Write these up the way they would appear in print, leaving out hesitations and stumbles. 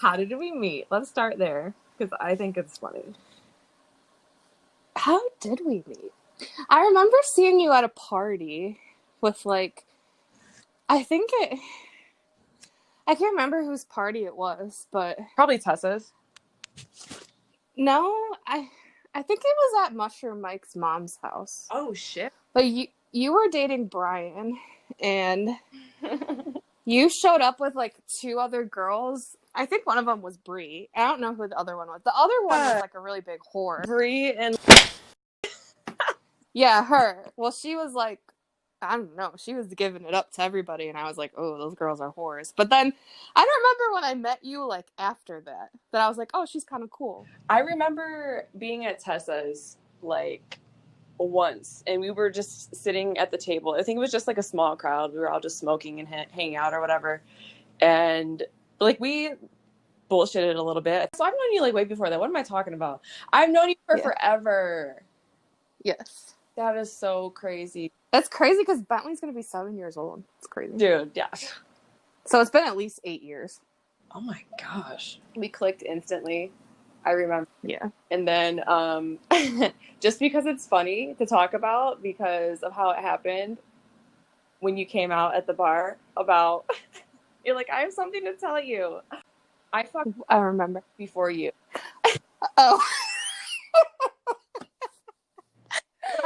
How did we meet? Let's start there, because I think it's funny. How did we meet? I remember seeing you at a party with, like, I can't remember whose party it was, but Probably Tessa's. no, I think it was at Mushroom Mike's mom's house. Oh, shit. But you were dating Brian, and you showed up with, like, two other girls. I think one of them was Bree. I don't know who the other one was. The other one was, like, a really big whore. Bree and... Yeah, her. Well, she was, like, I don't know. She was giving it up to everybody, and I was like, oh, those girls are whores. But then, I don't remember when I met you, like, after that I was like, oh, she's kind of cool. I remember being at Tessa's, like, once, and we were just sitting at the table. I think it was just, like, a small crowd. We were all just smoking and hanging out or whatever. And, like, we bullshitted a little bit. So I've known you, like, way before that. What am I talking about? I've known you for forever. Yes. That is so crazy. That's crazy because Bentley's going to be 7 years old. It's crazy. Dude, yeah. So it's been at least 8 years. Oh my gosh. We clicked instantly. I remember. Yeah. And then just because it's funny to talk about because of how it happened when you came out at the bar about, you're like, I have something to tell you. I remember. Before you. Oh.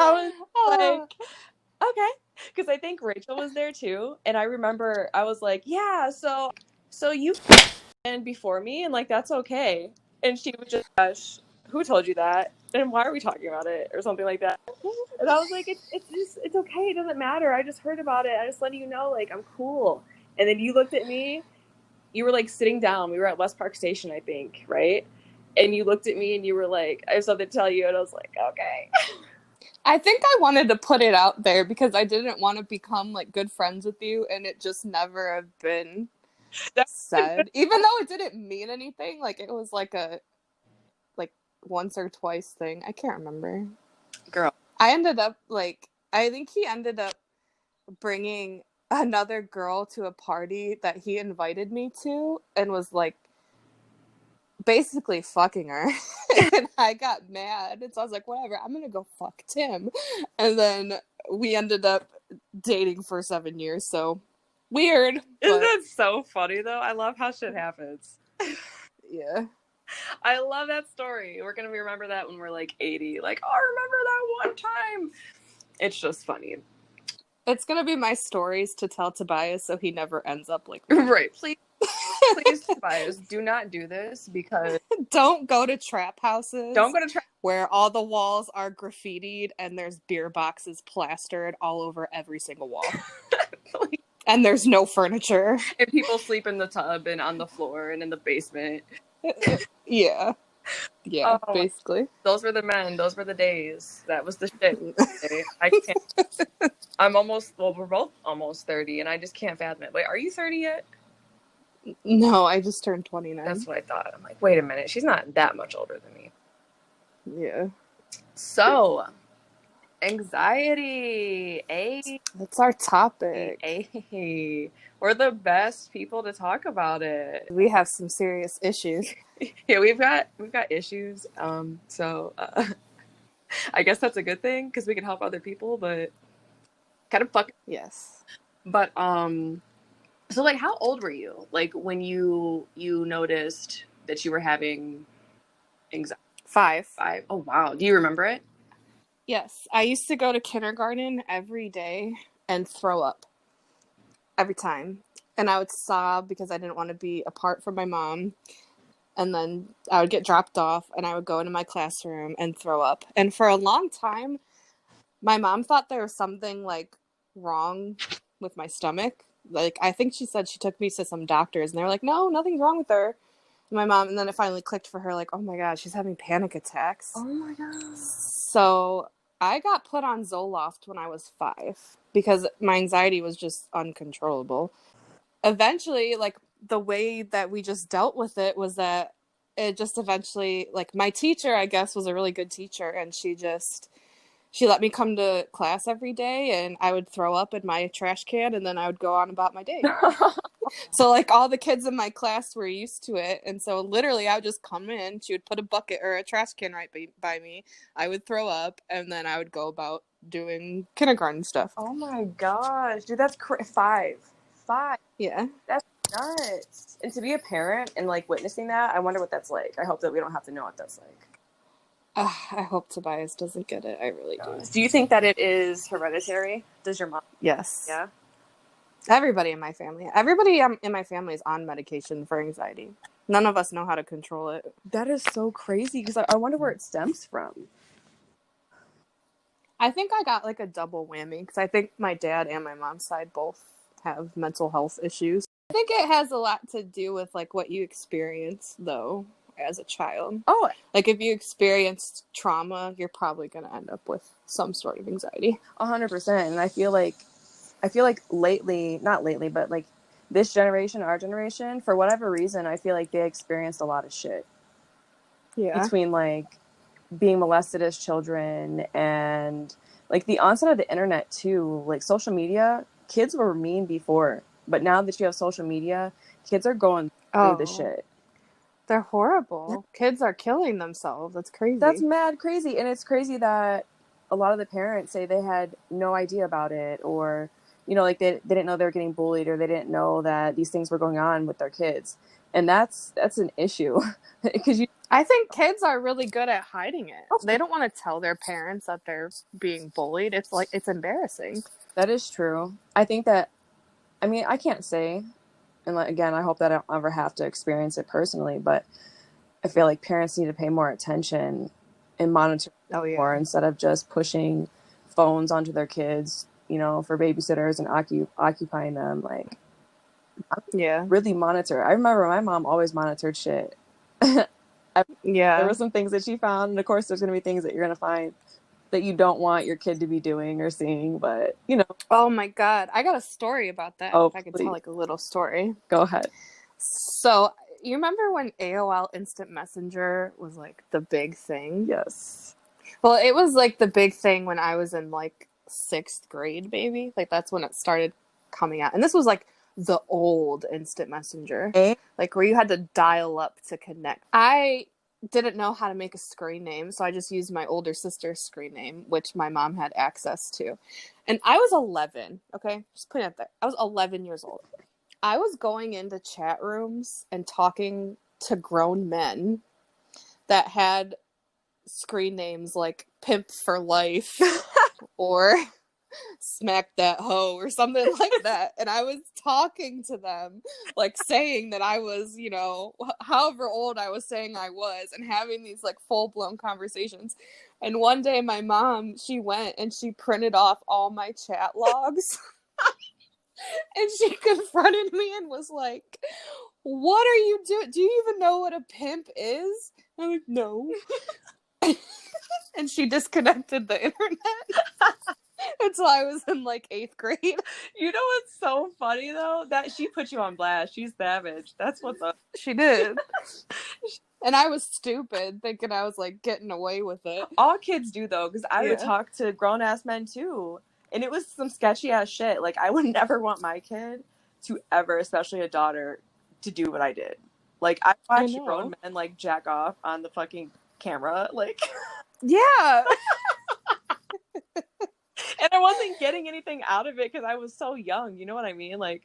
I was like, okay. Because I think Rachel was there too. And I remember I was like, yeah, so you and before me, and like, that's okay. And she was just, gosh, who told you that? And why are we talking about it? Or something like that. And I was like, it's okay. It doesn't matter. I just heard about it. I just letting you know, like, I'm cool. And then you looked at me. You were like sitting down. We were at West Park Station, I think, right? And you looked at me and you were like, I have something to tell you. And I was like, okay. I think I wanted to put it out there because I didn't want to become, like, good friends with you, and it just never have been said. Even though it didn't mean anything, like, it was like a, like, once or twice thing. I can't remember. Girl. I think he ended up bringing another girl to a party that he invited me to and was, like, basically fucking her. And I got mad, and so I was like, whatever, I'm gonna go fuck Tim. And then we ended up dating for 7 years, so weird. Isn't that so funny though? I love how shit happens. Yeah, I love that story. We're gonna remember that when we're like 80, like, oh, remember that one time. It's just funny. It's gonna be my stories to tell Tobias so he never ends up like right. Please Tobias, do not do this, because don't go to trap houses. Don't go to trap where all the walls are graffitied and there's beer boxes plastered all over every single wall. And there's no furniture. And people sleep in the tub and on the floor and in the basement. Yeah. Yeah, basically. Those were the men. Those were the days. That was the shit. I can't. We're both almost 30, and I just can't fathom it. Wait, are you 30 yet? No, I just turned 29. That's what I thought. I'm like, wait a minute. She's not that much older than me. Yeah. So, anxiety. That's our topic. We're the best people to talk about it. We have some serious issues. Yeah, we've got issues. So I guess that's a good thing because we can help other people, but kind of fuck. Yes. But so like, how old were you? Like when you noticed that you were having anxiety? 5. Oh wow, do you remember it? Yes, I used to go to kindergarten every day and throw up every time, and I would sob because I didn't want to be apart from my mom. And then I would get dropped off, and I would go into my classroom and throw up. And for a long time, my mom thought there was something, like, wrong with my stomach. Like, I think she said she took me to some doctors, and they were like, no, nothing's wrong with her. And then it finally clicked for her, like, oh my God, she's having panic attacks. Oh my God. So I got put on Zoloft when I was 5 because my anxiety was just uncontrollable. Eventually, like, the way that we just dealt with it was that it just eventually, like, my teacher, I guess, was a really good teacher, and she let me come to class every day, and I would throw up in my trash can, and then I would go on about my day. So, like, all the kids in my class were used to it. And so, literally, I would just come in. She would put a bucket or a trash can right by me. I would throw up, and then I would go about doing kindergarten stuff. Oh, my gosh. Dude, that's 5. 5. Yeah. That's nuts. And to be a parent and, like, witnessing that, I wonder what that's like. I hope that we don't have to know what that's like. I hope Tobias doesn't get it. I really do. Do you think that it is hereditary? Does your mom? Yes. Yeah. Everybody in my family is on medication for anxiety. None of us know how to control it. That is so crazy because I wonder where it stems from. I think I got like a double whammy because I think my dad and my mom's side both have mental health issues. I think it has a lot to do with like what you experience though as a child. Oh, like if you experienced trauma, you're probably going to end up with some sort of anxiety. 100%. And I feel like lately, not lately, but like this generation, our generation, for whatever reason, I feel like they experienced a lot of shit. Yeah. Between like being molested as children and like the onset of the internet too, like social media, kids were mean before, but now that you have social media, kids are going through the shit. They're horrible. Kids are killing themselves. That's crazy. That's mad crazy. And it's crazy that a lot of the parents say they had no idea about it, or, you know, like they didn't know they were getting bullied, or they didn't know that these things were going on with their kids. And that's an issue. Because I think kids are really good at hiding it. They don't want to tell their parents that they're being bullied. It's like, it's embarrassing. That is true. I think that, I mean, I can't say, and like, again, I hope that I don't ever have to experience it personally, but I feel like parents need to pay more attention and monitor more instead of just pushing phones onto their kids, you know, for babysitters and occupying them. Like, really monitor. I remember my mom always monitored shit. There were some things that she found, and of course there's going to be things that you're going to find that you don't want your kid to be doing or seeing, but you know. Oh my God, I got a story about that. If I could tell like a little story. Go ahead. So you remember when AOL Instant Messenger was like the big thing? Yes. Well, it was like the big thing when I was in like 6th grade, maybe. Like that's when it started coming out. And this was like the old Instant Messenger, like where you had to dial up to connect. I didn't know how to make a screen name, so I just used my older sister's screen name, which my mom had access to. And I was 11, okay? Just putting it there. I was 11 years old. I was going into chat rooms and talking to grown men that had screen names like Pimp for Life or Smack That Hoe or something like that. And I was talking to them, like saying that I was, you know, however old I was saying I was, and having these like full-blown conversations. And one day my mom, she went and she printed off all my chat logs. And she confronted me and was like, "What are you doing? Do you even know what a pimp is?" I'm like, "No." And she disconnected the internet until I was in like 8th grade. You know what's so funny though? That she put you on blast. She's savage. That's what's up. She did. And I was stupid, thinking I was like getting away with it. All kids do though, because I would talk to grown ass men too. And it was some sketchy ass shit. Like, I would never want my kid to ever, especially a daughter, to do what I did. Like, I watched grown men, like, jack off on the fucking camera. Like, yeah. And I wasn't getting anything out of it because I was so young. You know what I mean? Like,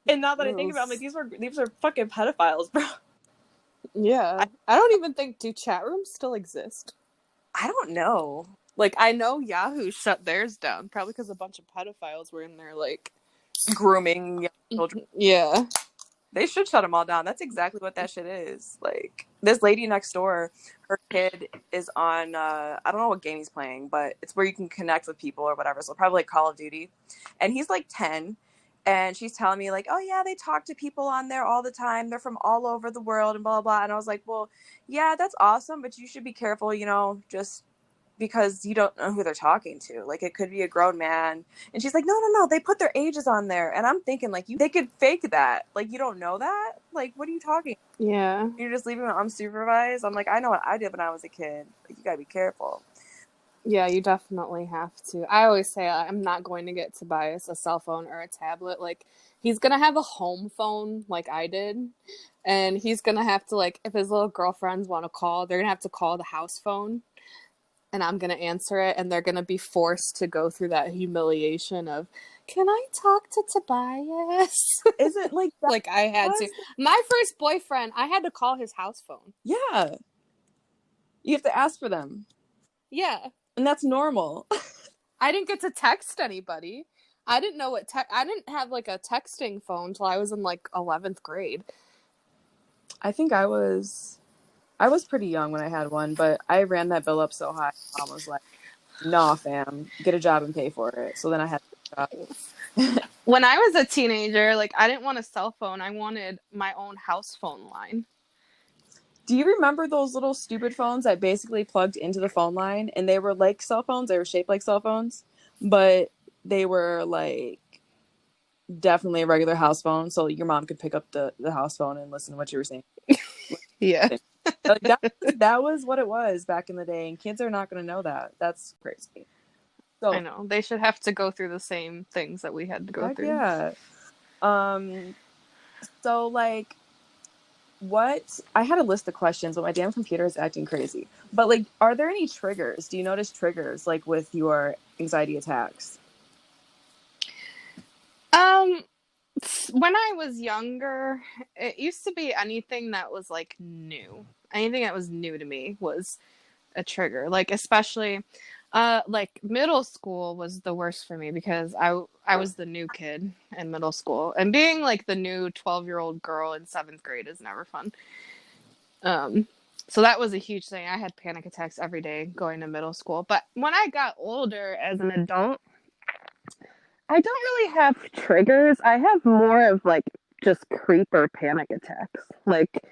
and now that I think about it, I'm like, these are fucking pedophiles, bro. Yeah. I don't even think, do chat rooms still exist? I don't know. Like, I know Yahoo shut theirs down, probably because a bunch of pedophiles were in there, like, grooming young children. Yeah. They should shut them all down. That's exactly what that shit is. Like, this lady next door, her kid is on, I don't know what game he's playing, but it's where you can connect with people or whatever. So probably like Call of Duty. And he's like 10. And she's telling me like, oh yeah, they talk to people on there all the time. They're from all over the world and blah, blah, blah. And I was like, well, yeah, that's awesome. But you should be careful, you know, just because you don't know who they're talking to. Like, it could be a grown man. And she's like, no, they put their ages on there. And I'm thinking, like, they could fake that. Like, you don't know that? Like, what are you talking about? Yeah. You're just leaving them unsupervised? I'm like, I know what I did when I was a kid. Like, you gotta be careful. Yeah, you definitely have to. I always say I'm not going to get Tobias a cell phone or a tablet. Like, he's gonna have a home phone like I did. And he's gonna have to, like, if his little girlfriends want to call, they're gonna have to call the house phone. And I'm gonna answer it, and they're gonna be forced to go through that humiliation of, can I talk to Tobias? Is it like that? Like, I had to. My first boyfriend, I had to call his house phone. Yeah. You have to ask for them. Yeah. And that's normal. I didn't get to text anybody. I didn't know what I didn't have like a texting phone till I was in like 11th grade. I think I was pretty young when I had one, but I ran that bill up so high. Mom was like, "Nah, fam, get a job and pay for it." So then I had a job. When I was a teenager, like I didn't want a cell phone. I wanted my own house phone line. Do you remember those little stupid phones that basically plugged into the phone line and they were like cell phones? They were shaped like cell phones, but they were like definitely a regular house phone, so your mom could pick up the house phone and listen to what you were saying. Yeah. Like that was what it was back in the day, and kids are not going to know that. That's crazy. I So, know. They should have to go through the same things that we had to go heck through. yeah. Um, so like what I had a list of questions, but my damn computer is acting crazy. But like, are there any triggers? Do you notice triggers like with your anxiety attacks? Um when I was younger, it used to be anything that was like new. Anything that was new to me was a trigger. Like especially like middle school was the worst for me because I was the new kid in middle school, and being like the new 12-year-old girl in 7th grade is never fun. So that was a huge thing. I had panic attacks every day going to middle school. But when I got older as an adult, I don't really have triggers. I have more of like just creeper panic attacks. Like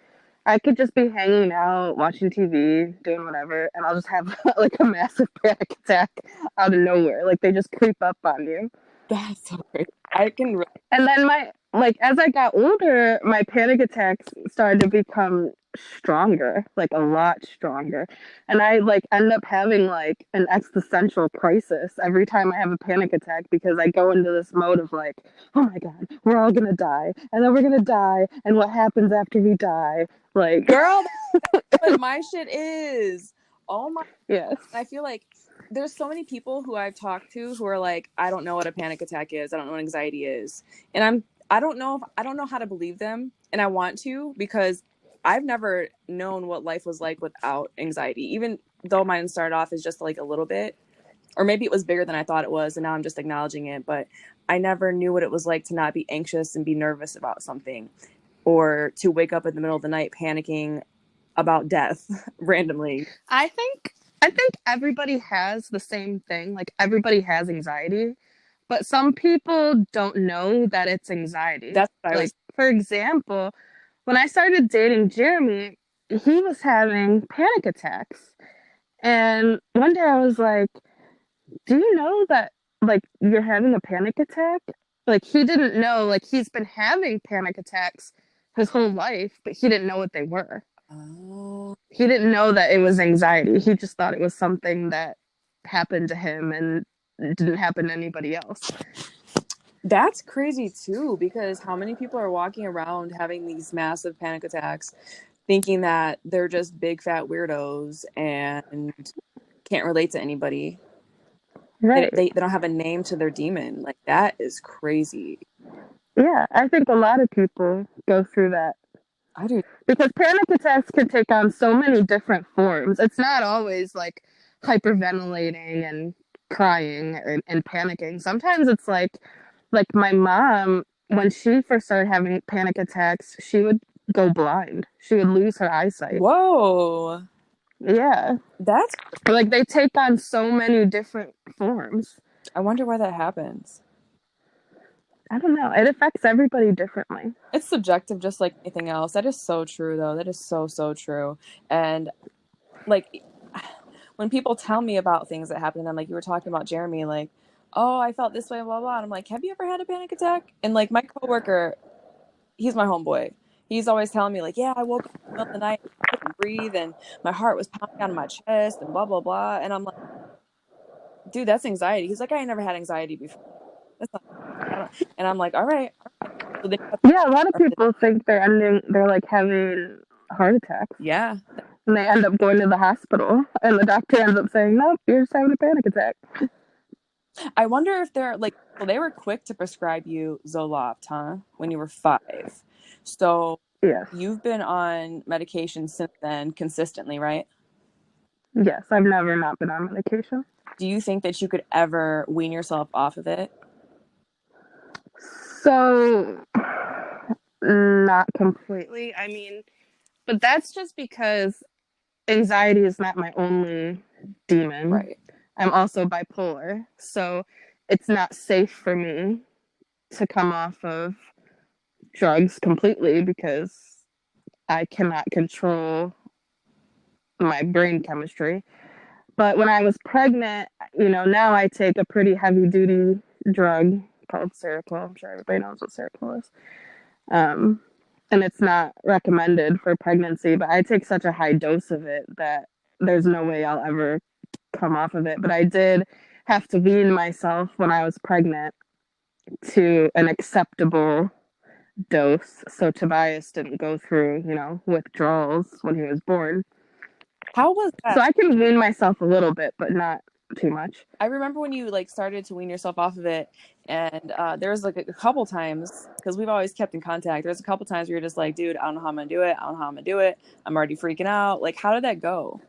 I could just be hanging out, watching TV, doing whatever, and I'll just have like a massive panic attack out of nowhere. Like they just creep up on you. That's so crazy. I can And then my like as I got older, my panic attacks started to become stronger, like a lot stronger. And I like end up having like an existential crisis every time I have a panic attack because I go into this mode of like, oh my God, we're all gonna die. And then we're gonna die. And what happens after we die? Like girl, that's what my shit is. Oh my, yes. I feel like there's so many people who I've talked to who are like, I don't know what a panic attack is. I don't know what anxiety is. And I don't know how to believe them. And I want to because I've never known what life was like without anxiety, even though mine started off as just like a little bit, or maybe it was bigger than I thought it was. And now I'm just acknowledging it. But I never knew what it was like to not be anxious and be nervous about something, or to wake up in the middle of the night panicking about death randomly. I think everybody has the same thing. Like everybody has anxiety, but some people don't know that it's anxiety. That's what I Like was. for example, when I started dating Jeremy, he was having panic attacks. And one day I was like, do you know that like you're having a panic attack? Like he didn't know, like he's been having panic attacks his whole life, but he didn't know what they were. Oh, He didn't know that it was anxiety. He just thought it was something that happened to him and didn't happen to anybody else. that's crazy too, because how many people are walking around having these massive panic attacks thinking that they're just big fat weirdos and can't relate to anybody. Right. They don't have a name to their demon. Like that is crazy. Yeah, I think a lot of people go through that I do. because panic attacks can take on so many different forms. It's not always like hyperventilating and crying and panicking. Sometimes it's like my mom, when she first started having panic attacks, she would go blind. She would lose her eyesight. Whoa. Yeah. That's Like they take on so many different forms. I wonder why that happens. I don't know. It affects everybody differently. It's subjective just like anything else. That is so true though. That is so so true. And like when people tell me about things that happen to them, like you were talking about Jeremy, like, oh, I felt this way, blah blah. And I'm like, have you ever had a panic attack? And like my coworker, he's my homeboy. He's always telling me like, yeah, I woke up in the middle of the night, I couldn't breathe, and my heart was pounding out of my chest, and blah blah blah. And I'm like, dude, that's anxiety. He's like, I ain't never had anxiety before. That's not, I don't, and I'm like, all right. So then, Yeah, a lot of people think they're like having heart attacks. yeah. And they end up going to the hospital, and the doctor ends up saying, nope, you're just having a panic attack. I wonder if they're like, so they were quick to prescribe you Zoloft, huh? When you were 5. So Yes. you've been on medication since then consistently, right? Yes, I've never not been on medication. Do you think that you could ever wean yourself off of it? So, not completely. I mean, but that's just because anxiety is not my only demon. Right. I'm also bipolar. So, it's not safe for me to come off of drugs completely because I cannot control my brain chemistry. But when I was pregnant, now I take a pretty heavy duty drug called Seroquel. I'm sure everybody knows what Seroquel is. Um, and it's not recommended for pregnancy, but I take such a high dose of it that there's no way I'll ever come off of it. But I did have to wean myself when I was pregnant to an acceptable dose. So Tobias didn't go through, withdrawals when he was born. How was So that? I can wean myself a little bit, but not too much. I remember when you like started to wean yourself off of it, and there was like a couple times because we've always kept in contact. There's a couple times where you're just like, dude, I don't know how I'm gonna do it. I don't know how I'm gonna do it. I'm already freaking out. Like, how did that go?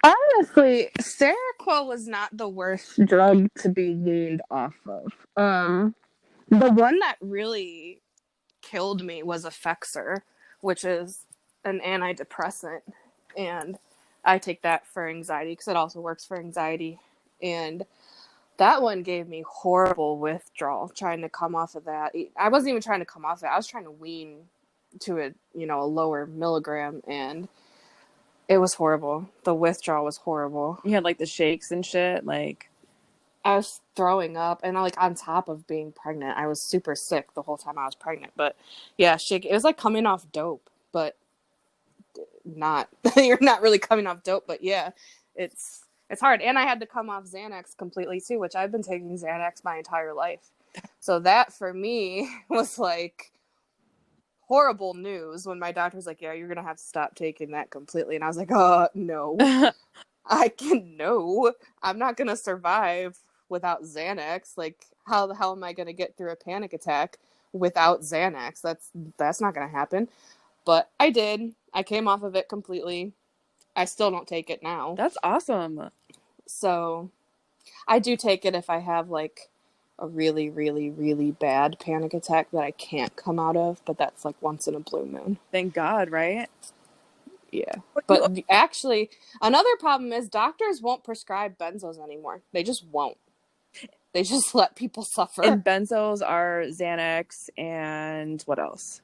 Honestly, Seroquel was not the worst drug to be weaned off of. The one that really killed me was Effexor, which is an antidepressant, and I take that for anxiety because it also works for anxiety. And that one gave me horrible withdrawal trying to come off of that. I wasn't even trying to come off of it. I was trying to wean to a lower milligram, and it was horrible. The withdrawal was horrible. You had like the shakes and shit. Like, I was throwing up, and like on top of being pregnant, I was super sick the whole time I was pregnant. But yeah, shake. It was like coming off dope, but not. You're not really coming off dope, but yeah, it's hard. And I had to come off Xanax completely too, which I've been taking Xanax my entire life. So that for me was like horrible news when my doctor was like, "Yeah, you're gonna have to stop taking that completely," and I was like, no." No, I'm not gonna survive without Xanax. Like, how the hell am I gonna get through a panic attack without Xanax? That's not gonna happen. But I did. I came off of it completely. I still don't take it now. that's awesome. So I do take it if I have like a really, really, really bad panic attack that I can't come out of, but that's like once in a blue moon. Thank God, right? Yeah. But actually, another problem is doctors won't prescribe benzos anymore. They just won't. They just let people suffer. And benzos are Xanax and what else?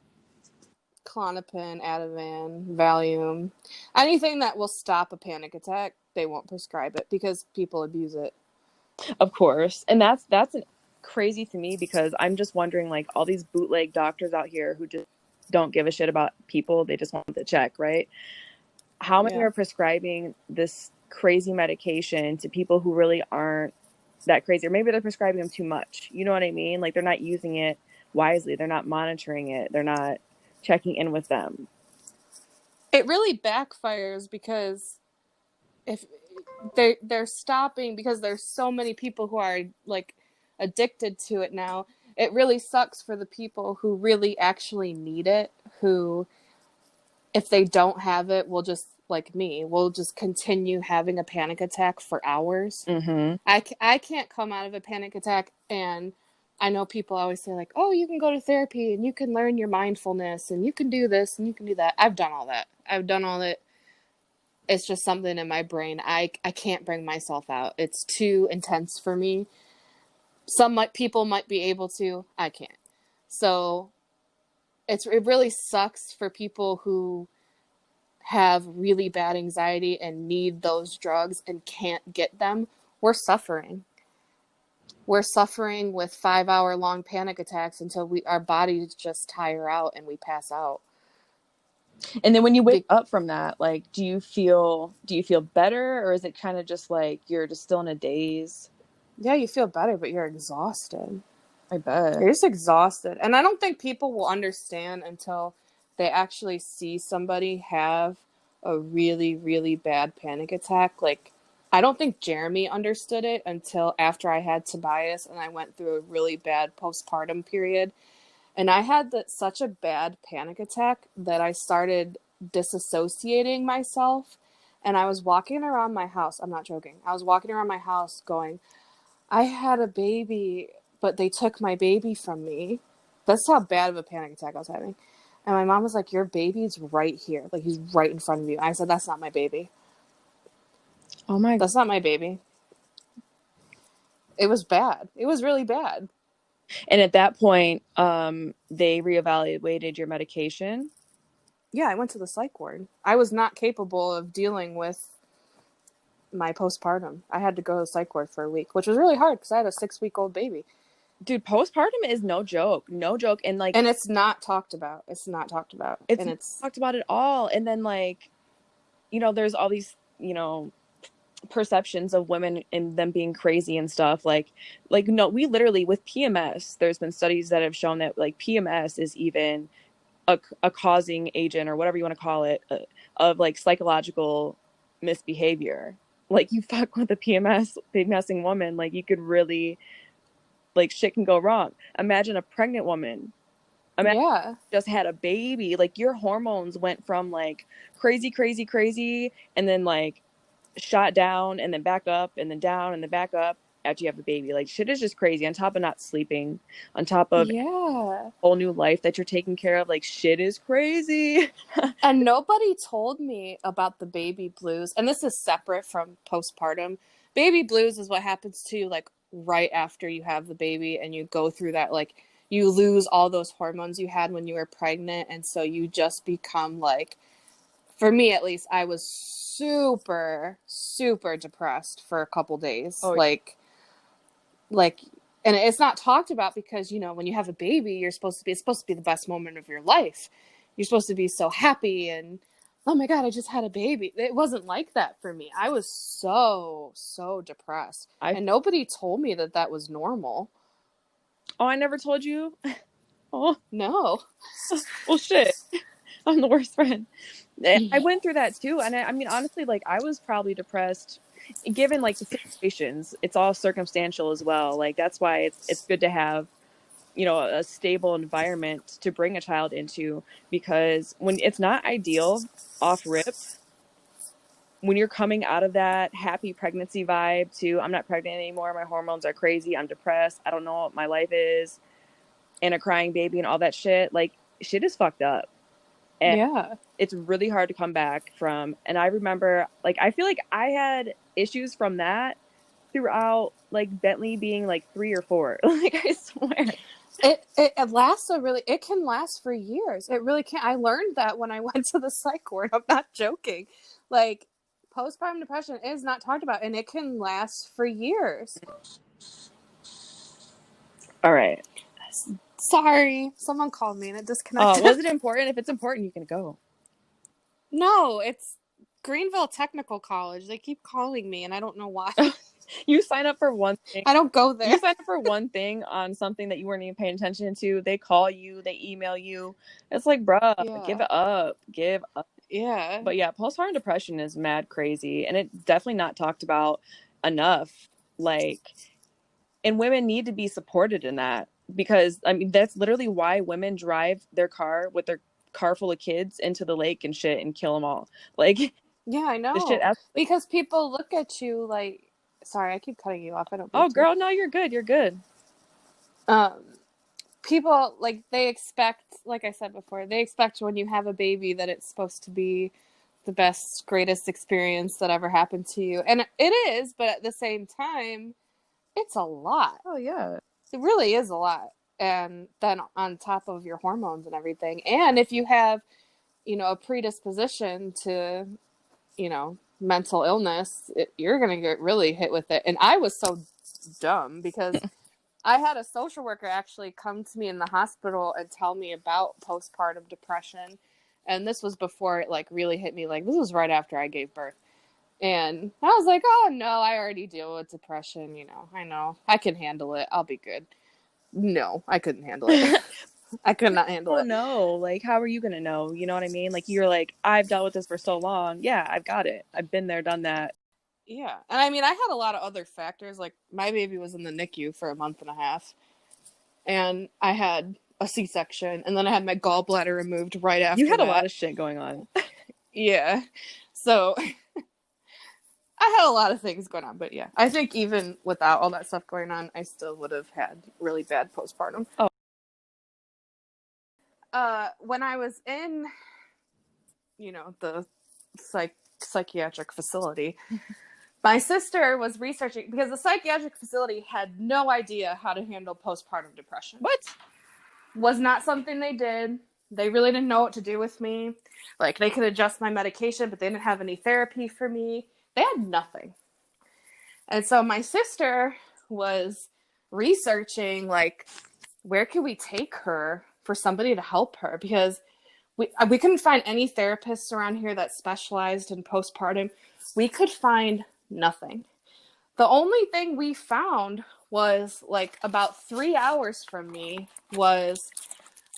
Klonopin, Ativan, Valium, anything that will stop a panic attack, they won't prescribe it because people abuse it. Of course. And that's crazy to me because I'm just wondering, like, all these bootleg doctors out here who just don't give a shit about people. They just want the check, right? How many are prescribing this crazy medication to people who really aren't that crazy? Or maybe they're prescribing them too much. You know what I mean? Like, they're not using it wisely. They're not monitoring it. They're not checking in with them. It really backfires because if they're stopping because there's so many people who are like addicted to it now. It really sucks for the people who really actually need it, who if they don't have it will just like me will just continue having a panic attack for hours. Mm-hmm. I can't come out of a panic attack, and I know people always say like, oh, you can go to therapy and you can learn your mindfulness and you can do this and you can do that. I've done all that. I've done all that. It's just something in my brain. I can't bring myself out. It's too intense for me. People might be able to. I can't. So it really sucks for people who have really bad anxiety and need those drugs and can't get them. We're suffering. We're suffering with 5-hour long panic attacks until our bodies just tire out and we pass out. And then when you wake Be- up from that, like, do you feel better, or is it kind of just like you're just still in a daze? yeah, you feel better, but you're exhausted. I bet. You're just exhausted. And I don't think people will understand until they actually see somebody have a really, really bad panic attack. Like, I don't think Jeremy understood it until after I had Tobias and I went through a really bad postpartum period. And I had such a bad panic attack that I started disassociating myself. And I was walking around my house. I'm not joking. I was walking around my house going, I had a baby, but they took my baby from me. That's how bad of a panic attack I was having. And my mom was like, your baby's right here. Like, he's right in front of you. I said, that's not my baby. Oh my. That's not my baby. It was bad. It was really bad. And at that point, they reevaluated your medication. Yeah, I went to the psych ward. I was not capable of dealing with my postpartum. I had to go to the psych ward for a week, which was really hard because I had a 6-week-old baby. Dude, postpartum is no joke. No joke. And like, And it's not talked about. It's not talked about. it's And not it's, talked about at all. And then like, there's all these, perceptions of women and them being crazy and stuff. Like no, we literally, with PMS, there's been studies that have shown that like PMS is even a causing agent, or whatever you want to call it, of like psychological misbehavior. Like, you fuck with a PMSing woman, like, you could really, like, shit can go wrong. Imagine a pregnant woman. Imagine yeah. just had a baby. Like, your hormones went from like crazy, crazy, crazy, and then like shot down, and then back up, and then down, and then back up after you have a baby. Like, shit is just crazy. On top of not sleeping, on top of Yeah. whole new life that you're taking care of, like, shit is crazy. And nobody told me about the baby blues. And this is separate from postpartum. Baby blues is what happens to you like right after you have the baby and you go through that, like, you lose all those hormones you had when you were pregnant, and so you just become like, for me at least, I was super super depressed for a couple days. Oh, Like and it's not talked about because, when you have a baby, it's supposed to be the best moment of your life. You're supposed to be so happy and, oh my god, I just had a baby. It wasn't like that for me. I was so so depressed, I and nobody told me that that was normal. oh, I never told you. Oh, No. well, shit. I'm the worst friend. I went through that too, and I mean, honestly, like, I was probably depressed, given like the situations. It's all circumstantial as well. Like, that's why it's good to have, a stable environment to bring a child into, because when it's not ideal off rip, when you're coming out of that happy pregnancy vibe to, I'm not pregnant anymore, my hormones are crazy, I'm depressed, I don't know what my life is, and a crying baby and all that shit, like, shit is fucked up. And Yeah. it's really hard to come back from. And I remember, like, I feel like I had issues from that throughout, like, Bentley being like 3 or 4. Like, I swear. It lasts it can last for years. It really can. I learned that when I went to the psych ward. I'm not joking. Like, postpartum depression is not talked about, and it can last for years. All right. Sorry, someone called me and it Oh, disconnected. was it important? If it's important, you can go. No, it's Greenville Technical College. They keep calling me, and I don't know why. You sign up for one thing. I don't go there. You sign up for one thing on something that you weren't even paying attention to. They call you, they email you. It's like, bruh, give Yeah. it up. Give up. Yeah. But yeah, postpartum depression is mad crazy, and it's definitely not talked about enough. Like, and women need to be supported in that, because I mean, that's literally why women drive their car with their car full of kids into the lake and shit and kill them all. Like, Yeah, I the shit. know. Because people look at you like, sorry, I keep cutting you off. I don't mean Oh, to. girl, no, you're good. You're good. Um, People, like, they expect, like I said before, they expect when you have a baby that it's supposed to be the best, greatest experience that ever happened to you. And it is, but at the same time, it's a lot. Oh yeah. It really is a lot. And then on top of your hormones and everything. And if you have, a predisposition to, mental illness, you're going to get really hit with it. And I was so dumb because I had a social worker actually come to me in the hospital and tell me about postpartum depression. And this was before it like really hit me. Like this was right after I gave birth. And I was like, oh no, I already deal with depression. I know I can handle it. I'll be good. No, I couldn't handle it. I could not handle Oh it. no, like how are you gonna know? You know what I mean? Like you're like, I've dealt with this for so long. Yeah, I've got it. I've been there, done that. Yeah. And I mean, I had a lot of other factors. Like my baby was in the NICU for a month and a half. And I had a C-section. And then I had my gallbladder removed right after You had a that. lot of shit going on. Yeah. So I had a lot of things going on. But yeah, I think even without all that stuff going on, I still would have had really bad postpartum. Oh. When I was in, the psychiatric facility, my sister was researching because the psychiatric facility had no idea how to handle postpartum depression. What? Was not something they did. They really didn't know what to do with me. Like, they could adjust my medication, but they didn't have any therapy for me. They had nothing. And so my sister was researching, like, where could we take her for somebody to help her? Because we couldn't find any therapists around here that specialized in postpartum. We could find nothing. The only thing we found was like about 3 hours from me was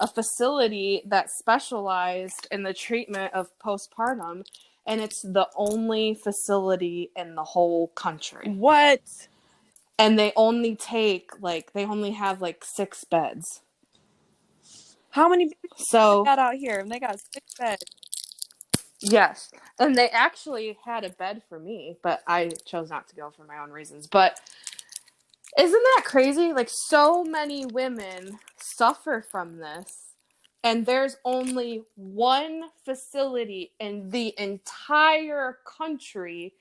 a facility that specialized in the treatment of postpartum, and it's the only facility in the whole country. What? And they only have like 6 beds. How many people So got out here? And they got 6 beds. yes. And they actually had a bed for me, but I chose not to go for my own reasons. But isn't that crazy? Like, so many women suffer from this, and there's only one facility in the entire country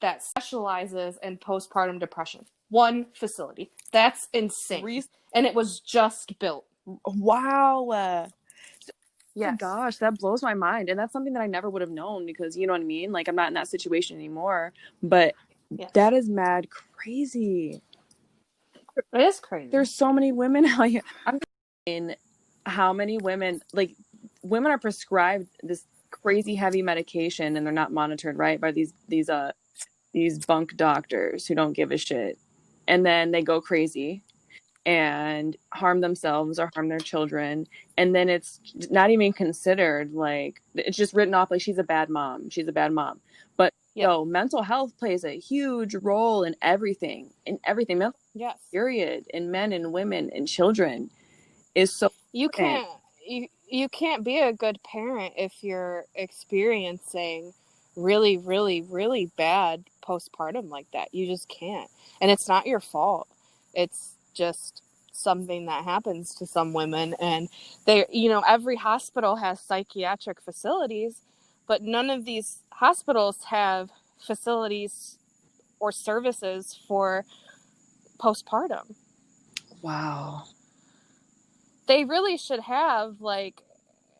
that specializes in postpartum depression. One facility. That's insane. And it was just built. Wow. Yes. Oh gosh, that blows my mind. And that's something that I never would have known because, you know what I mean? Like, I'm not in that situation anymore. But Yes. that is mad crazy. It is crazy. There's so many women out here. I'm in how many women, like, women are prescribed this crazy heavy medication and they're not monitored, right, by these bunk doctors who don't give a shit. And then they go crazy and harm themselves or harm their children, and then it's not even considered, like, it's just written off like she's a bad mom. But mental health plays a huge role in everything. Mental period in men and women and children is so you important. you can't be a good parent if you're experiencing really, really, really bad postpartum like that. You just can't. And it's not your fault. It's just something that happens to some women. And every hospital has psychiatric facilities, but none of these hospitals have facilities or services for postpartum. Wow. They really should have, like,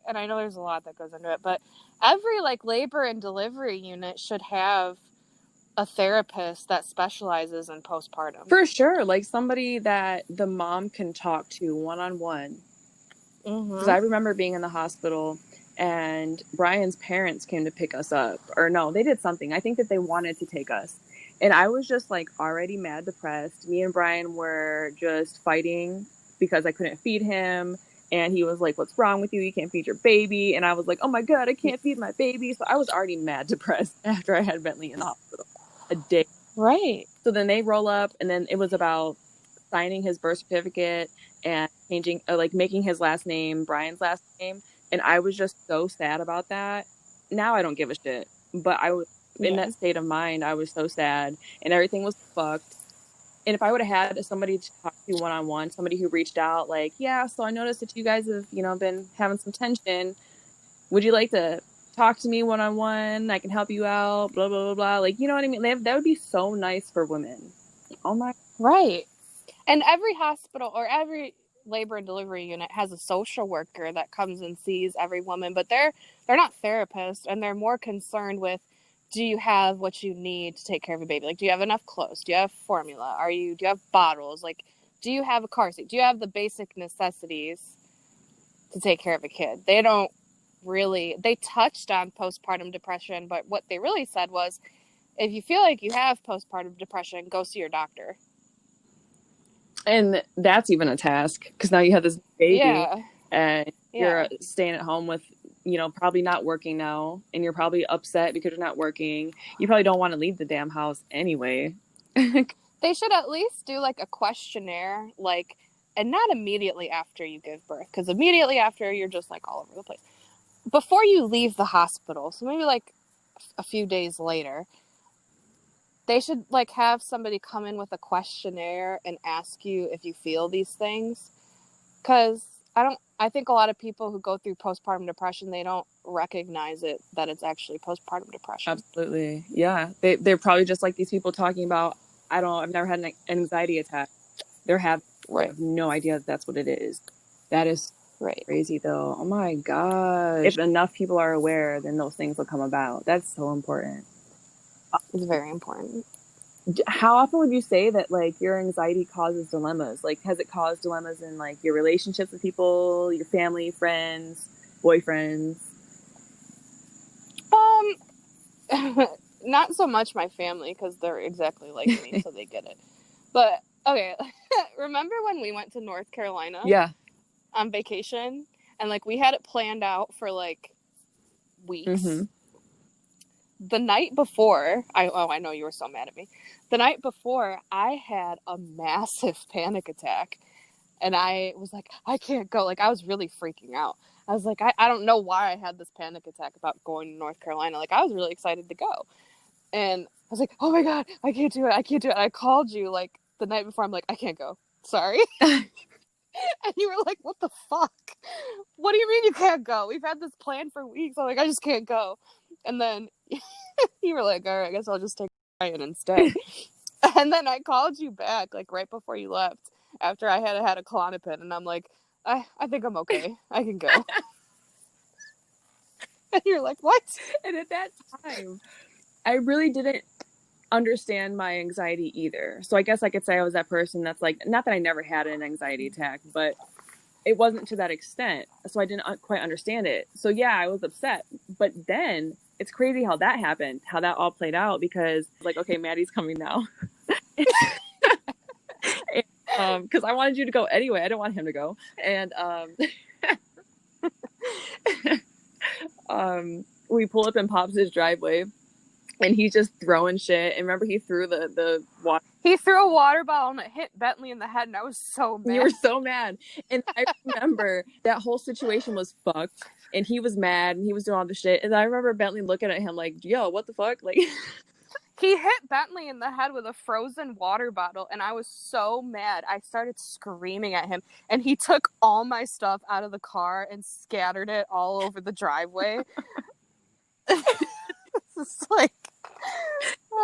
and I know there's a lot that goes into it, but every like labor and delivery unit should have a therapist that specializes in postpartum. For sure. Like somebody that the mom can talk to one-on-one. Because I remember being in the hospital and Brian's parents came to pick us up. Or no, they did something. I think that they wanted to take us. And I was just like already mad depressed. Me and Brian were just fighting because I couldn't feed him. And he was like, what's wrong with you? You can't feed your baby. And I was like, oh my God, I can't feed my baby. So I was already mad depressed after I had Bentley in the hospital a day. Right. So then they roll up and then it was about signing his birth certificate and changing, like making his last name Brian's last name. And I was just so sad about that. Now I don't give a shit. But I was in that state of mind. I was so sad and everything was fucked. And if I would have had somebody to talk to one-on-one, somebody who reached out like, yeah, so I noticed that you guys have, been having some tension. Would you like to talk to me one-on-one? I can help you out, blah, blah, blah, blah. Like, you know what I mean? That would be so nice for women. Oh my. Right. And every hospital or every labor and delivery unit has a social worker that comes and sees every woman, but they're not therapists, and they're more concerned with, do you have what you need to take care of a baby? Like, do you have enough clothes? Do you have formula? Do you have bottles? Like, do you have a car seat? Do you have the basic necessities to take care of a kid? They don't really, they touched on postpartum depression, but what they really said was, if you feel like you have postpartum depression, go see your doctor. And that's even a task, because now you have this baby and you're Yeah. staying at home with, probably not working now, and you're probably upset because you're not working. You probably don't want to leave the damn house anyway. They should at least do like a questionnaire, like, and not immediately after you give birth, because immediately after you're just like all over the place. Before you leave the hospital, so maybe like a few days later, they should like have somebody come in with a questionnaire and ask you if you feel these things. Because I think a lot of people who go through postpartum depression, they don't recognize it, that it's actually postpartum depression. Absolutely. Yeah. They're probably just like these people talking about, I've never had an anxiety attack. They have no idea that that's what it is. That is crazy though. Oh my gosh. If enough people are aware, then those things will come about. That's so important. It's very important. How often would you say that like your anxiety causes dilemmas? Like, has it caused dilemmas in like your relationships with people, your family, friends, boyfriends? Not so much my family, because they're exactly like me, so they get it. But okay, remember when we went to North Carolina? Yeah. On vacation, and like we had it planned out for like weeks. Mm-hmm. The night before, I know you were so mad at me. The night before, I had a massive panic attack, and I was like, I can't go. Like, I was really freaking out. I was like, I don't know why I had this panic attack about going to North Carolina. Like, I was really excited to go. And I was like, oh my God, I can't do it. I can't do it. And I called you like the night before. I'm like, I can't go. Sorry. And you were like, what the fuck? What do you mean you can't go? We've had this plan for weeks. I'm like, I just can't go. And then you were like, all right, I guess I'll just take Ryan instead. And then I called you back like right before you left, after I had a Klonopin, and I'm like, I think I'm okay. I can go. And you're like, what? And at that time, I really didn't understand my anxiety either. So I guess I could say I was that person that's like, not that I never had an anxiety attack, but it wasn't to that extent. So I didn't quite understand it. So yeah, I was upset. But then it's crazy how that happened, how that all played out, because like, okay, Maddie's coming now. Because I wanted you to go anyway. I didn't want him to go. And we pull up in Pops' driveway, and he's just throwing shit. And remember, he threw the water. He threw a water bottle and it hit Bentley in the head, and I was so mad. You were so mad. And I remember that whole situation was fucked, and he was mad, and he was doing all the shit. And I remember Bentley looking at him like, yo, what the fuck? Like, he hit Bentley in the head with a frozen water bottle, and I was so mad. I started screaming at him, and he took all my stuff out of the car and scattered it all over the driveway. It's like,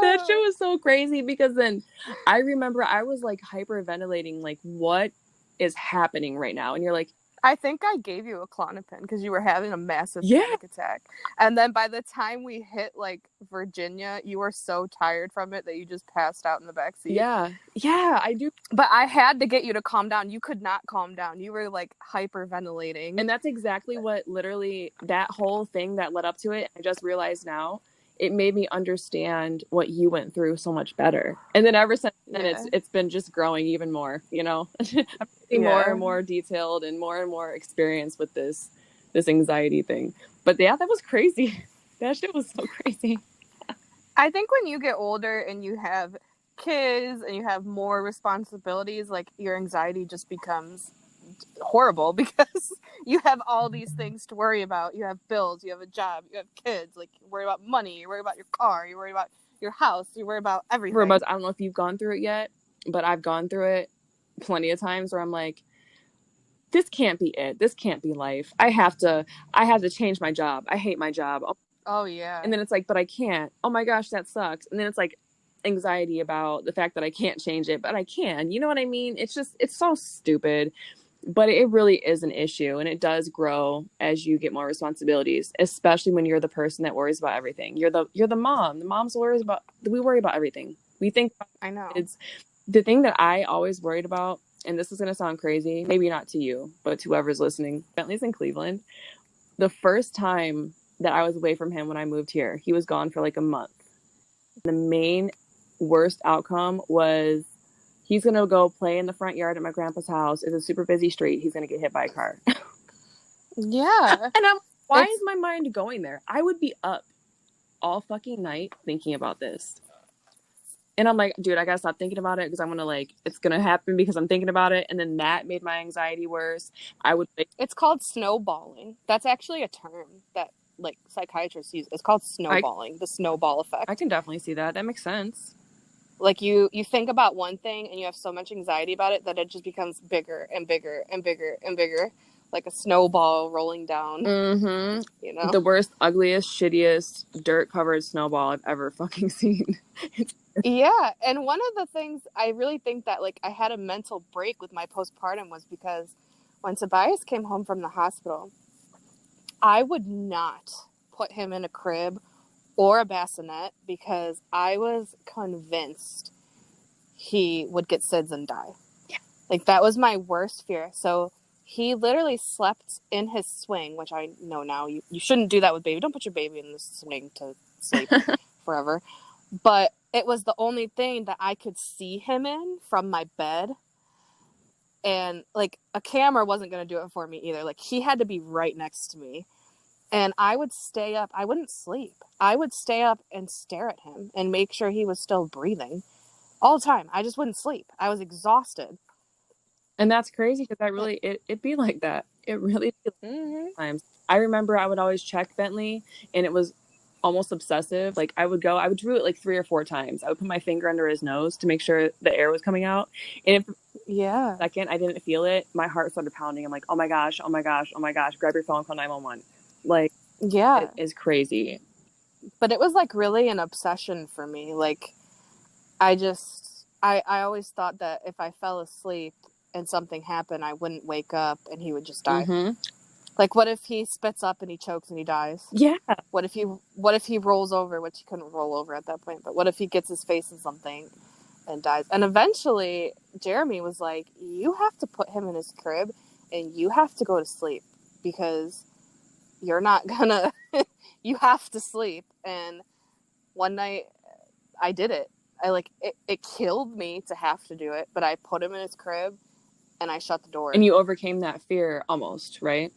that shit was so crazy, because then I remember I was like hyperventilating, like, what is happening right now? And you're like, I think I gave you a Klonopin because you were having a massive panic attack. And then by the time we hit like Virginia, you were so tired from it that you just passed out in the backseat. Yeah, I do. But I had to get you to calm down. You could not calm down. You were like hyperventilating. And that's exactly what literally that whole thing that led up to it. I just realized now, it made me understand what you went through so much better. And then ever since then, it's been just growing even more, you know. I'm getting more and more detailed and more experience with this anxiety thing. But yeah, that was crazy. That shit was so crazy. I think when you get older and you have kids and you have more responsibilities, like your anxiety just becomes horrible, because you have all these things to worry about. You have bills, you have a job, you have kids, like you worry about money, you worry about your car, you worry about your house, you worry about everything. I don't know if you've gone through it yet, but I've gone through it plenty of times where I'm like, this can't be it. This can't be life. I have to change my job. I hate my job. Oh yeah. And then it's like, but I can't. Oh my gosh, that sucks. And then it's like anxiety about the fact that I can't change it, but I can. You know what I mean? It's so stupid. But it really is an issue, and it does grow as you get more responsibilities, especially when you're the person that worries about everything. You're the mom. The moms we worry about everything. We think I know. It's the thing that I always worried about, and this is going to sound crazy, maybe not to you, but to whoever's listening. Bentley's in Cleveland. the first time that I was away from him when I moved here, he was gone for like a month. The main worst outcome was he's going to go play in the front yard at my grandpa's house. It's a super busy street. He's going to get hit by a car. Yeah. And why is my mind going there? I would be up all fucking night thinking about this. And I'm like, dude, I gotta stop thinking about it because I'm gonna like, it's gonna happen because I'm thinking about it. And then that made my anxiety worse. I would like, It's called snowballing. That's actually a term that like psychiatrists use. It's called snowballing, the snowball effect. I can definitely see that. That makes sense. Like you think about one thing and you have so much anxiety about it that it just becomes bigger and bigger and bigger and bigger, like a snowball rolling down. Mm-hmm. You know, the worst, ugliest, shittiest, dirt-covered snowball I've ever fucking seen. Yeah, and one of the things I really think that like I had a mental break with my postpartum was because when Tobias came home from the hospital, I would not put him in a crib or a bassinet because I was convinced he would get SIDS and die. Yeah. Like that was my worst fear. So he literally slept in his swing, which I know now you shouldn't do that with baby. Don't put your baby in the swing to sleep forever. But it was the only thing that I could see him in from my bed. And like a camera wasn't going to do it for me either. Like he had to be right next to me. And I would stay up. I wouldn't sleep. I would stay up and stare at him and make sure he was still breathing all the time. I just wouldn't sleep. I was exhausted. And that's crazy because it'd be like that. It really times. I remember I would always check Bentley and it was almost obsessive. Like I would do it like 3 or 4 times. I would put my finger under his nose to make sure the air was coming out. And if Yeah. second I didn't feel it, my heart started pounding. I'm like, oh my gosh, oh my gosh, oh my gosh, grab your phone, call 911. Like, yeah, it is crazy. But it was like really an obsession for me. Like I always thought that if I fell asleep and something happened, I wouldn't wake up and he would just die. Mm-hmm. Like what if he spits up and he chokes and he dies? Yeah. What if he rolls over, which he couldn't roll over at that point, but what if he gets his face in something and dies? And eventually Jeremy was like, you have to put him in his crib and you have to go to sleep because you're not gonna you have to sleep. And one night I did it. It killed me to have to do it, but I put him in his crib and I shut the door. And you overcame that fear almost, right?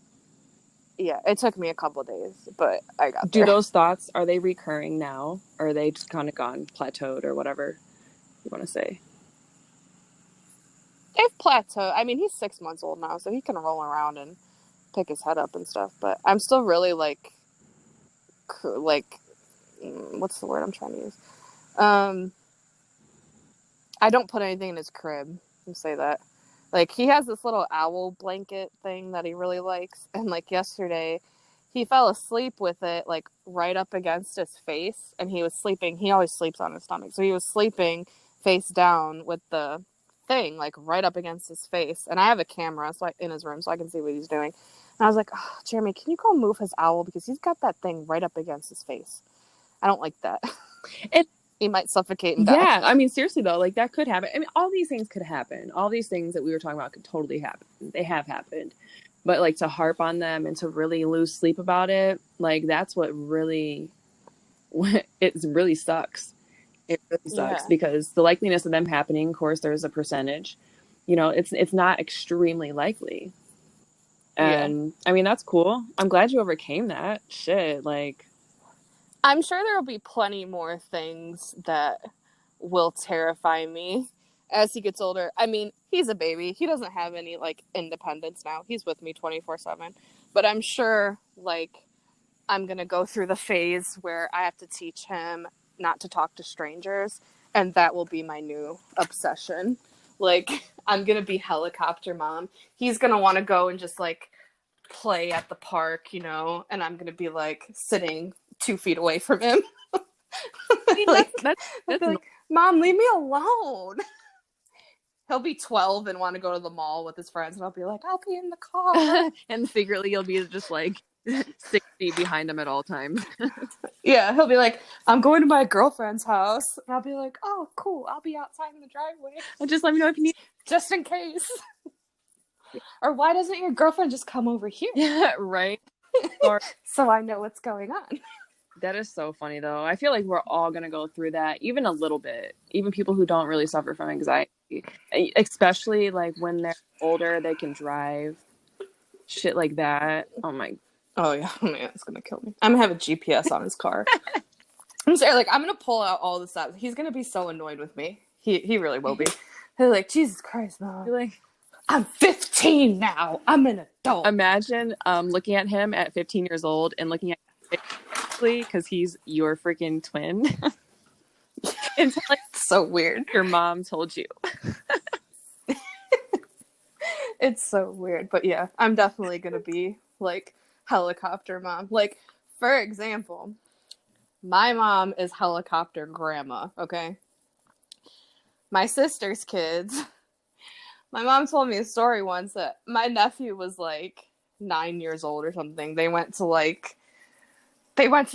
Yeah, it took me a couple of days, but I got there. Do those thoughts, are they recurring now? Or are they just kind of gone, plateaued, or whatever you want to say? They've plateaued. I mean, he's 6 months old now, so he can roll around and pick his head up and stuff, but I'm still really like what's the word I'm trying to use? I don't put anything in his crib. Let me say that. Like, he has this little owl blanket thing that he really likes. And, like, yesterday, he fell asleep with it, like, right up against his face. And he was sleeping. He always sleeps on his stomach. So he was sleeping face down with the thing, like, right up against his face. And I have a camera in his room so I can see what he's doing. And I was like, oh, Jeremy, can you go move his owl? Because he's got that thing right up against his face. I don't like that. He might suffocate and die. Yeah, I mean, seriously, though, like, that could happen. I mean, all these things could happen. All these things that we were talking about could totally happen. They have happened. But, like, to harp on them and to really lose sleep about it, like, that's what really, it really sucks. It really sucks because the likeliness of them happening, of course, there's a percentage. You know, it's not extremely likely. And, I mean, that's cool. I'm glad you overcame that. Shit, like... I'm sure there will be plenty more things that will terrify me as he gets older. I mean, he's a baby. He doesn't have any, like, independence now. He's with me 24/7. But I'm sure, like, I'm going to go through the phase where I have to teach him not to talk to strangers. And that will be my new obsession. Like, I'm going to be helicopter mom. He's going to want to go and just, like, play at the park, you know, and I'm going to be, like, sitting 2 feet away from him. I mean, like, that's like, Mom, leave me alone. He'll be 12 and want to go to the mall with his friends, and I'll be like, I'll be in the car. And secretly you'll be just like 6 feet behind him at all times. Yeah, he'll be like, I'm going to my girlfriend's house. And I'll be like, oh, cool, I'll be outside in the driveway. And just let me know if you need... Just in case. Or why doesn't your girlfriend just come over here? Yeah, right. Sorry. So I know what's going on. That is so funny, though. I feel like we're all gonna go through that, even a little bit. Even people who don't really suffer from anxiety, especially like when they're older, they can drive, shit like that. Oh my. Oh yeah, oh man, it's gonna kill me. I'm gonna have a GPS on his car. I'm sorry, like I'm gonna pull out all the stuff. He's gonna be so annoyed with me. He really will be. He's like, Jesus Christ, Mom. You're like, I'm 15 now. I'm an adult. imagine looking at him at 15 years old and looking at him because he's your freaking twin and telling It's so weird. your mom told you. It's so weird. But yeah, I'm definitely gonna be like helicopter mom. Like, for example, my mom is helicopter grandma, okay? My sister's kids. My mom told me a story once that my nephew was like 9 years old or something. They went to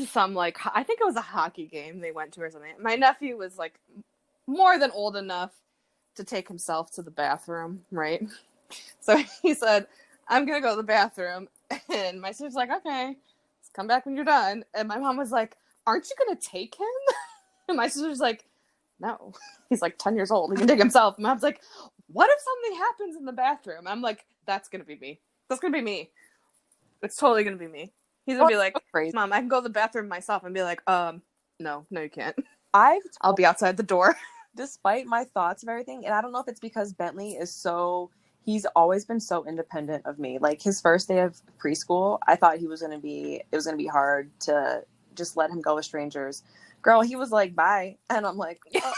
some like I think it was a hockey game they went to or something. My nephew was like more than old enough to take himself to the bathroom, right? So he said, I'm gonna go to the bathroom. And my sister's like, okay, let's come back when you're done. And my mom was like, aren't you gonna take him? And my sister's like, no. He's like 10 years old. He can take himself. And mom's like, what if something happens in the bathroom? I'm like, that's gonna be me. That's gonna be me. It's totally gonna be me. He's gonna be like, Crazy. Mom, I can go to the bathroom myself, and be like, no, you can't. I've I'll be outside the door. despite my thoughts of everything, and I don't know if it's because Bentley is so, he's always been so independent of me. Like his first day of preschool, I thought it was gonna be hard to just let him go with strangers. Girl, he was like, bye. And I'm like, oh,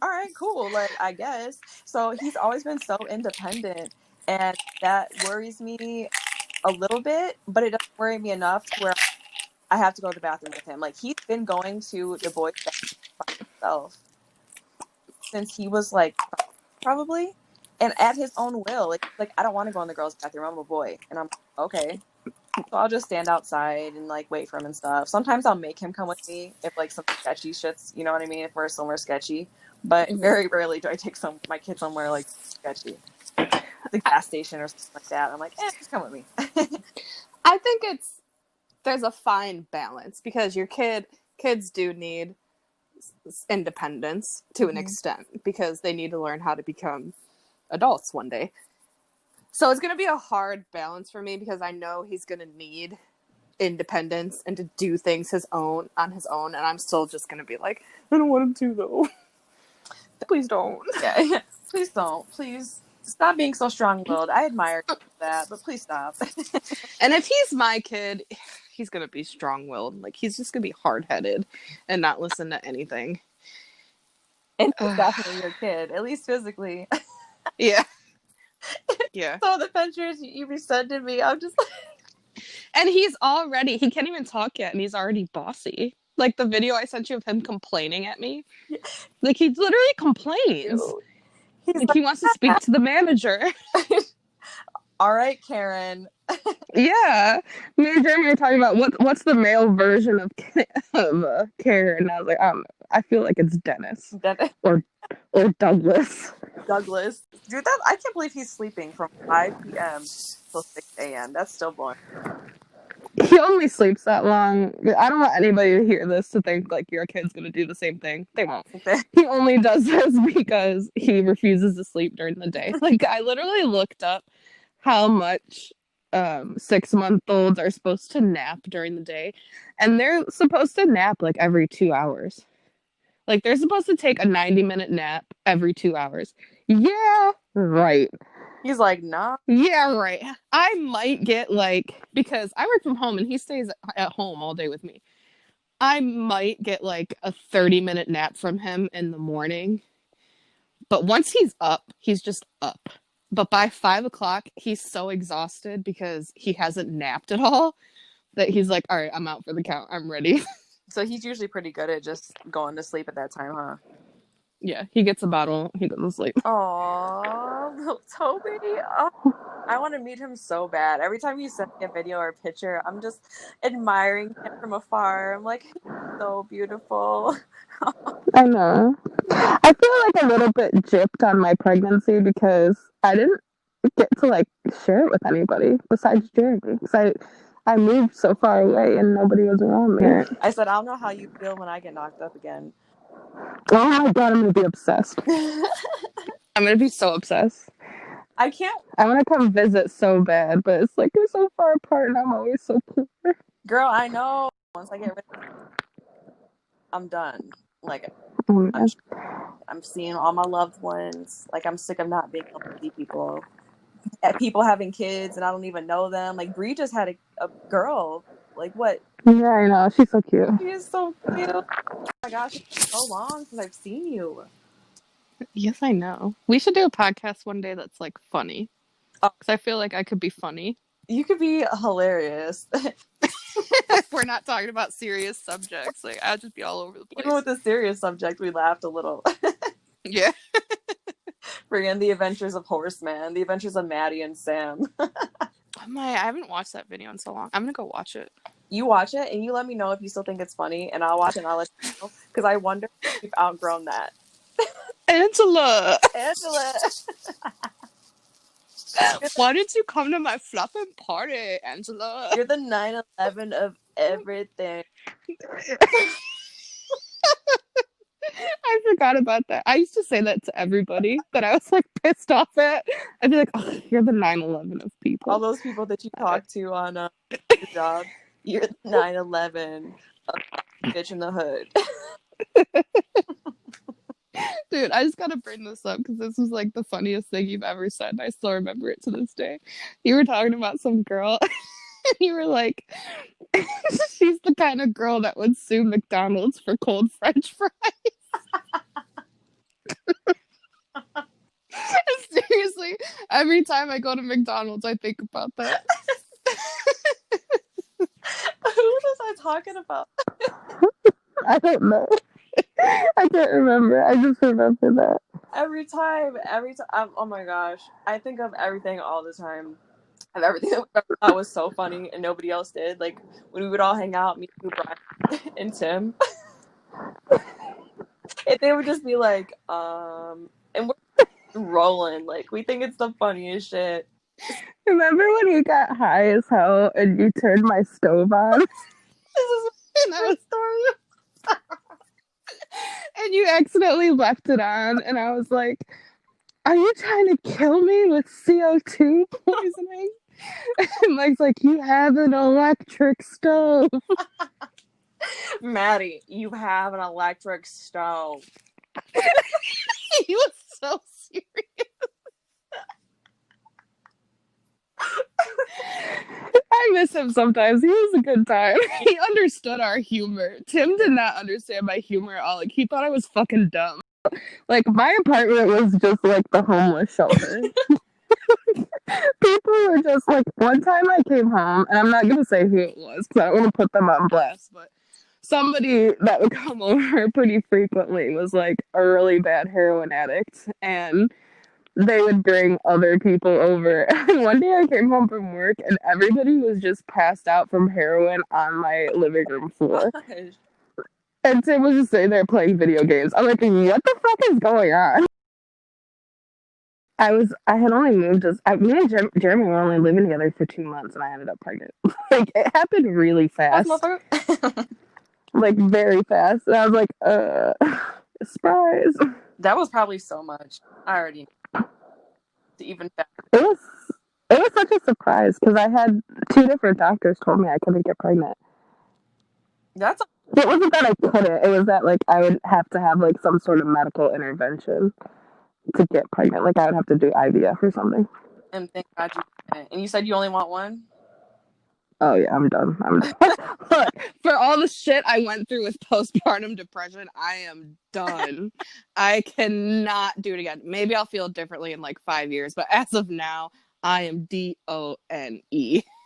all right, cool. Like, I guess. So he's always been so independent, and that worries me a little bit, but it doesn't worry me enough to where I have to go to the bathroom with him. Like he's been going to the boys' bathroom by himself since he was like probably, and at his own will. Like I don't want to go in the girls' bathroom. I'm a boy, and I'm okay. So I'll just stand outside and like wait for him and stuff. Sometimes I'll make him come with me if like some sketchy shits, you know what I mean? If we're somewhere sketchy, but very rarely do I take my kid somewhere like sketchy, the gas station or something like that. I'm like, just come with me. I think there's a fine balance because your kids do need independence to an extent because they need to learn how to become adults one day. So it's going to be a hard balance for me because I know he's going to need independence and to do things on his own, and I'm still just going to be like, I don't want him to though. Please don't. Yeah, please don't. Please stop being so strong-willed. I admire that, but please stop. And if he's my kid, he's going to be strong-willed. Like, he's just going to be hard-headed and not listen to anything. And he's definitely your kid, at least physically. Yeah. Yeah. So the pictures you sent to me, I'm just like... And he can't even talk yet, and he's already bossy. Like, the video I sent you of him complaining at me. Like, he literally complains. Like, he wants to speak to the manager. All right, Karen. Yeah. Me and Jeremy were talking about what's the male version of Karen. And I was like, I don't know. I feel like it's Dennis. Or Douglas. Douglas. Dude, I can't believe he's sleeping from 5 p.m. till 6 a.m. That's still blowing. He only sleeps that long. I don't want anybody to hear this to think like your kid's gonna do the same thing. They won't. He only does this because he refuses to sleep during the day. Like, I literally looked up how much 6-month-olds are supposed to nap during the day, and they're supposed to nap like every 2 hours. Like, they're supposed to take a 90-minute nap every 2 hours. Yeah, right. He's like, nah. Yeah, right. I might get like, because I work from home and he stays at home all day with me. I might get like a 30-minute nap from him in the morning. But once he's up, he's just up. But by 5 o'clock, he's so exhausted because he hasn't napped at all that he's like, all right, I'm out for the count. I'm ready. So he's usually pretty good at just going to sleep at that time, huh? Yeah, he gets a bottle. He goes to sleep. Aww, little Toby. Oh, I want to meet him so bad. Every time you send me a video or a picture, I'm just admiring him from afar. I'm like, he's so beautiful. I know. I feel like a little bit gypped on my pregnancy because I didn't get to like share it with anybody besides Jeremy. Because I moved so far away and nobody was around me. I said, I don't know how you feel when I get knocked up again. Oh my god, I'm gonna be obsessed. I'm gonna be so obsessed. I can't. I want to come visit so bad, but it's like we're so far apart and I'm always so poor. Girl, I know. Once I get rid of I'm done. Like, Oh, I'm seeing all my loved ones. Like, I'm sick of not being able to see people. People having kids and I don't even know them. Like, Bree just had a girl. Like, what? yeah, I know. She's so cute. She is so cute. Oh my gosh, it's been so long since I've seen you. Yes, I know. We should do a podcast one day that's like funny. Because I feel like I could be funny. You could be hilarious. If we're not talking about serious subjects, like I'll just be all over the place. Even with a serious subject, we laughed a little. Yeah. Bring in the adventures of Horseman, the adventures of Mattie and Sam. I haven't watched that video in so long. I'm gonna go watch it. You watch it and you let me know if you still think it's funny, and I'll watch it and I'll let you know. Because I wonder if we've outgrown that. Angela! Why did you come to my fluffing party, Angela? You're the 9/11 of everything. I forgot about that. I used to say that to everybody that I was like pissed off at. I'd be like, oh, you're the 9/11 of people. All those people that you talk to on your job, you're the 9/11 of bitch in the hood. Dude, I just gotta bring this up because this was like the funniest thing you've ever said, and I still remember it to this day. You were talking about some girl, and you were like, she's the kind of girl that would sue McDonald's for cold French fries. Seriously, every time I go to McDonald's, I think about that. Who was I talking about? I don't know. I can't remember. I just remember that. Every time, oh my gosh. I think of everything all the time. Of everything that I was so funny and nobody else did. Like, when we would all hang out, me, you, Brian, and Tim. And they would just be like, and we're rolling. Like, we think it's the funniest shit. Remember when we got high as hell and you turned my stove on? This is my story. And you accidentally left it on, and I was like, are you trying to kill me with CO2 poisoning? And Mike's like, you have an electric stove. Mattie, you have an electric stove. He was so serious. I miss him sometimes. He was a good time. He understood our humor. Tim did not understand my humor at all. Like, he thought I was fucking dumb. Like, my apartment was just like the homeless shelter. People were just like, one time I came home, and I'm not going to say who it was because I don't want to put them on blast, but somebody that would come over pretty frequently was like a really bad heroin addict, and they would bring other people over. And one day I came home from work and everybody was just passed out from heroin on my living room floor. And Tim was just sitting there playing video games. I'm like, what the fuck is going on? I had only moved me and Jeremy were only living together for 2 months and I ended up pregnant. Like, it happened really fast. Like, very fast. And I was like, surprise. That was probably so much. I already know. Even better. It was such a surprise because I had 2 different doctors told me I couldn't get pregnant. It wasn't that I couldn't. It was that like I would have to have like some sort of medical intervention to get pregnant. Like I would have to do IVF or something. And thank God you didn't. And you said you only want one? Oh yeah, I'm done. Look, for all the shit I went through with postpartum depression, I am done. I cannot do it again. Maybe I'll feel differently in like 5 years, but as of now, I am DONE.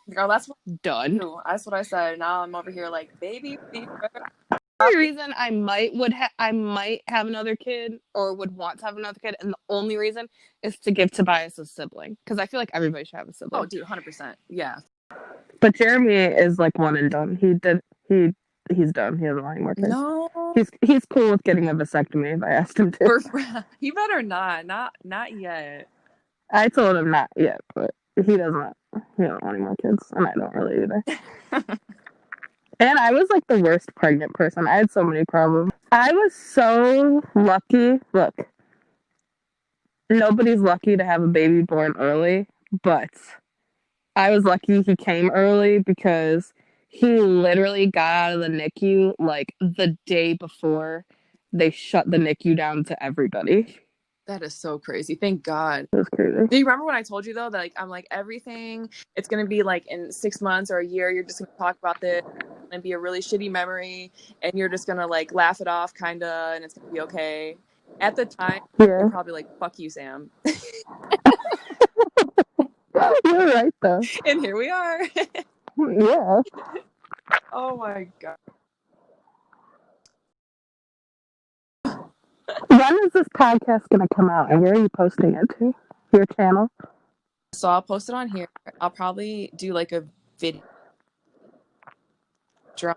Girl, that's done. That's what I said. Now I'm over here like, baby fever. The only reason I might have another kid or would want to have another kid, and the only reason is to give Tobias a sibling because I feel like everybody should have a sibling. Oh, dude, 100%. Yeah. But Jeremy is like one and done. He's done. He doesn't want any more kids. No. He's cool with getting a vasectomy if I asked him to. He better not. Not yet. I told him not yet, but he doesn't want any more kids, and I don't really either. And I was like the worst pregnant person. I had so many problems. I was so lucky. Look, nobody's lucky to have a baby born early, but I was lucky he came early because he literally got out of the NICU like the day before they shut the NICU down to everybody. That is so crazy. Thank God. It was crazy. Do you remember when I told you though that like I'm like everything it's gonna be like in 6 months or a year you're just gonna talk about this and be a really shitty memory and you're just gonna like laugh it off kinda and it's gonna be okay. At the time you're probably like fuck you, Sam. You're right though. And here we are. Yeah. Oh my God. When is this podcast gonna come out and where are you posting it to? Your channel? So I'll post it on here. I'll probably do like a video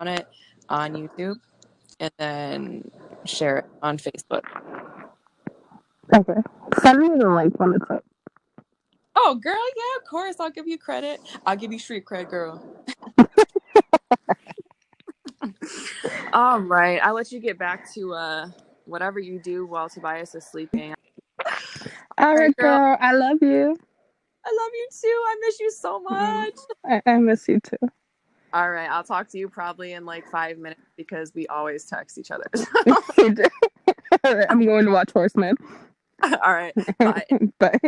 on it on YouTube and then share it on Facebook. Okay. Send me the link when it's up. Oh, girl, yeah, of course. I'll give you credit. I'll give you street cred, girl. All right. I'll let you get back to whatever you do while Tobias is sleeping. All right, girl. I love you. I love you too. I miss you so much. I miss you too. All right. I'll talk to you probably in like 5 minutes because we always text each other. I'm going to watch Horseman. All right. Bye. Bye.